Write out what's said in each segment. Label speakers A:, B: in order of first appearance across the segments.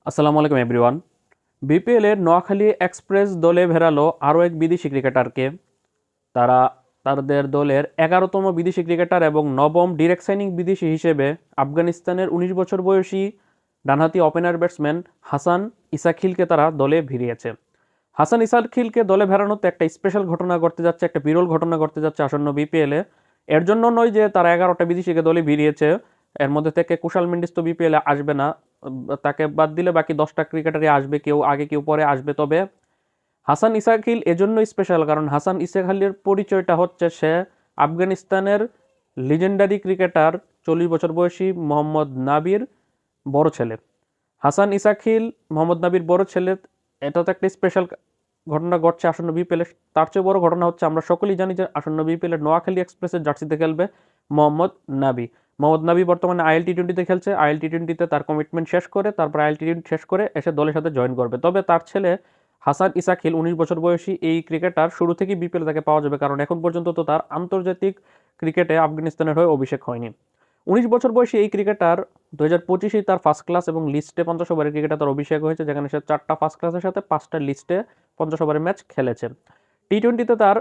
A: আসসালামু আলাইকুম এভরিওয়ান। বিপিএলের নোয়াখালী এক্সপ্রেস দলে ভেড়ালো আরও এক বিদেশি ক্রিকেটারকে। তারা তাদের দলের 11তম বিদেশি ক্রিকেটার এবং নবম ডিরেক্ট সাইনিং বিদেশি হিসেবে আফগানিস্তানের 19 বছর বয়সী ডানহাতি ওপেনার ব্যাটসম্যান হাসান ইসাখিলকে তারা দলে ভিড়িয়েছে। হাসান ইসাখিলকে দলে ভেড়ানোতে একটা স্পেশাল ঘটনা ঘটতে যাচ্ছে, একটা বিরল ঘটনা ঘটতে যাচ্ছে আসন্ন বিপিএলে। এর জন্য নয় যে তারা 11টা বিদেশিকে দলে ভিড়িয়েছে, এর মধ্যে থেকে কুশাল মেন্ডিস তো বিপিএলে আসবে না, তাকে বাদ দিলে বাকি 10টা ক্রিকেটারই আসবে, কেউ আগে কেউ পরে আসবে। তবে হাসান ইসাখিল এজন্য স্পেশাল কারণ হাসান ইসাখিলের পরিচয়টা হচ্ছে সে আফগানিস্তানের লিজেন্ডারি ক্রিকেটার 40 বছর বয়সী মোহাম্মদ নাবির বড় ছেলে। হাসান ইসাখিল মোহাম্মদ নাবির বড় ছেলে, এটা তো একটা স্পেশাল ঘটনা ঘটছে আসন্ন বিপিএলে। তার চেয়ে বড় ঘটনা হচ্ছে আমরা সকলেই জানি যে আসন্ন বিপিএলের নোয়াখালী এক্সপ্রেসের জার্সিতে খেলবে মোহাম্মদ নাবি। মোহাম্মদ নাবি বর্তমানে IL T20-তে খেলছে। IL T20-তে তার কমিটমেন্ট শেষ করে তারপর IL T20 শেষ করে এসে দলের সাথে জয়েন করবে। তবে তার ছেলে হাসান ইসাখিল 19 বছর বয়সী এই ক্রিকেটার শুরু থেকেই বিপিএল তাকে পাওয়া যাবে, কারণ এখন পর্যন্ত তো তার আন্তর্জাতিক ক্রিকেটে আফগানিস্তানের হয়ে অভিষেক হয়নি। 19 বছর বয়সী এই ক্রিকেটার 2025-এই তার ফার্স্ট ক্লাস এবং লিস্টে 50 ওভারের ক্রিকেটে তার অভিষেক হয়েছে, যেখানে সে 4টা ফার্স্ট ক্লাসের সাথে 5টা লিস্টে 50 ওভারের ম্যাচ খেলেছে। T20-তে তার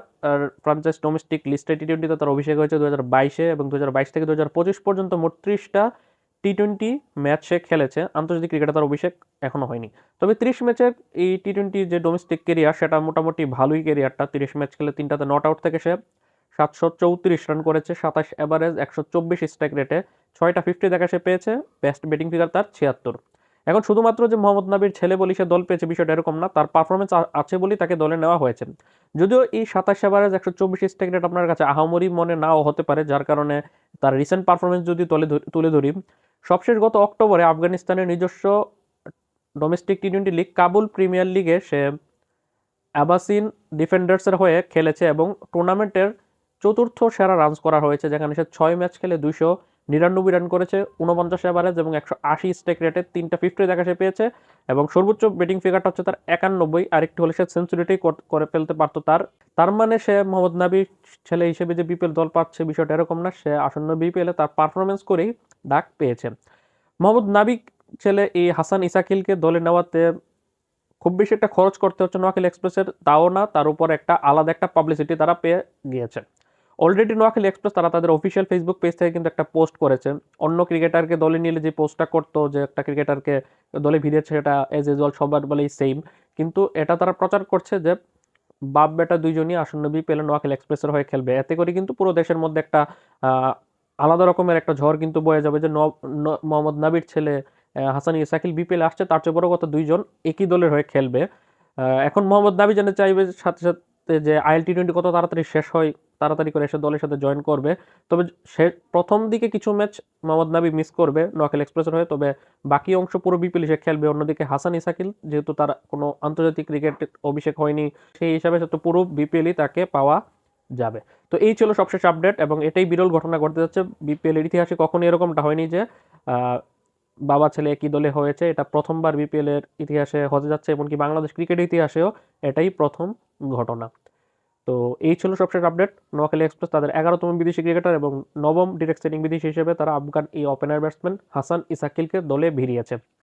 A: ফ্রাঞ্চাইজ ডোমেস্টিক লিস্টে T20-তে তার অভিষেক হয়েছে 2022-এ এবং 2022 থেকে 2025 পর্যন্ত মোট 30টা T20 ম্যাচ সে খেলেছে। আন্তর্জাতিক ক্রিকেটে তার অভিষেক এখনো হয়নি। তবে 30 ম্যাচের এই T20 যে ডোমেস্টিক কেরিয়ার সেটা মোটামুটি ভালোই কেরিয়ারটা। 30 ম্যাচ খেলে 3টাতে নট আউট থেকে সে 734 রান করেছে, 27 এভারেজ, 124 স্ট্রাইক রেটে, 6টা 50 দেখা সে পেয়েছে। বেস্ট ব্যাটিং ফিগার তার 76। এখন শুধুমাত্র যে মোহাম্মদ নাবির ছেলে বলি সে দল পেয়েছে বিষয়টা এরকম না, তার পারফরমেন্স আছে বলেই তাকে দলে নেওয়া হয়েছে। যদিও এই 27 এভারেজ 124 স্ট্রাইক রেট আপনার কাছে আহামরি মনে নাও হতে পারে, যার কারণে তার রিসেন্ট পারফরমেন্স যদি তুলে ধরি, সবশেষ গত অক্টোবরে আফগানিস্তানের নিজস্ব domestic T20 league Kabul premier লিগে সে আবাসিন ডিফেন্ডার্সের হয়ে খেলেছে এবং টুর্নামেন্টের চতুর্থ সেরা রান করা হয়েছে, যেখানে সে 6 ম্যাচ খেলে 299 রান করেছে, 49 এভারেজ এবং 180 স্ট্রাইক রেটে, 3টা 50 দেখা সে পেয়েছে এবং সর্বোচ্চ ব্যাটিং ফিগারটা হচ্ছে তার 91। আরেকটি হলে সে সেঞ্চুরিটাই করে ফেলতে পারতো। তার মানে সে মোহাম্মদ নাবির ছেলে হিসেবে যে বিপিএল দল পাচ্ছে বিষয়টা এরকম না, সে আসন্ন বিপিএলে তার পারফরমেন্স করেই ডাক পেয়েছে। মোহাম্মদ নাবি ছেলে এই হাসান ইসাকিলকে দলে নেওয়াতে খুব বেশি একটা খরচ করতে হচ্ছে নোয়াখালী এক্সপ্রেসের, তাও না, তার উপর একটা আলাদা একটা পাবলিসিটি তারা পেয়ে গিয়েছে। অলরেডি নোয়াখালী এক্সপ্রেস তারা তাদের অফিসিয়াল ফেসবুক পেজ থেকে কিন্তু একটা পোস্ট করেছে। অন্য ক্রিকেটারকে দলে নিলে যে পোস্টটা করতো যে একটা ক্রিকেটারকে দলে ভিড়িয়েছে, সেটা এজ ইউজুয়াল সবার বলেই সেম, কিন্তু এটা তারা প্রচার করছে যে বাপ বেটা দুইজনই আসন্ন বিপিএল নোয়াখালী এক্সপ্রেসের হয়ে খেলবে। এতে করে কিন্তু পুরো দেশের মধ্যে একটা আলাদা রকমের একটা ঝড় কিন্তু বয়ে যাবে যে মোহাম্মদ নাবির ছেলে হাসান ইসাকিল বিপিএল আসছে, তার চেয়ে বড় কথা দুইজন একই দলের হয়ে খেলবে। এখন মোহাম্মদ নাবি জানতে চাইবে সাথে সাথে যে IL T20 কত তাড়াতাড়ি শেষ হয়, তাড়াতাড়ি করে এসে দলের সাথে জয়েন করবে। তবে সে প্রথম দিকে কিছু ম্যাচ মোহাম্মদ নাবি মিস করবে নোয়াখালী এক্সপ্রেসের হয়ে, তবে বাকি অংশ পুরো বিপিএল সে খেলবে। অন্যদিকে হাসান ইসাকিল যেহেতু তার কোনো আন্তর্জাতিক ক্রিকেট অভিষেক হয়নি, সেই হিসাবে তো পুরো বিপিএলই তাকে পাওয়া যাবে। তো এই ছিল সবশেষ আপডেট এবং এটাই বিরল ঘটনা ঘটতে যাচ্ছে। বিপিএল এর ইতিহাসে কখনো এরকমটা হয়নি যে বাবা ছেলে একই দলে হয়েছে। এটা প্রথমবার বিপিএল এর ইতিহাসে হতে যাচ্ছে, এমনকি বাংলাদেশ ক্রিকেটের ইতিহাসেও এটাই প্রথম ঘটনা। তো এই ছিল সবশেষ আপডেট। নোয়াখালী এক্সপ্রেস তাদের 11তম বিদেশি ক্রিকেটার এবং নবম ডিরেক্ট সেটিং বিদেশি হিসেবে তারা আফগান এই ওপেনার ব্যাটসম্যান হাসান ইসাকিলকে দলে ভিড়িয়েছে।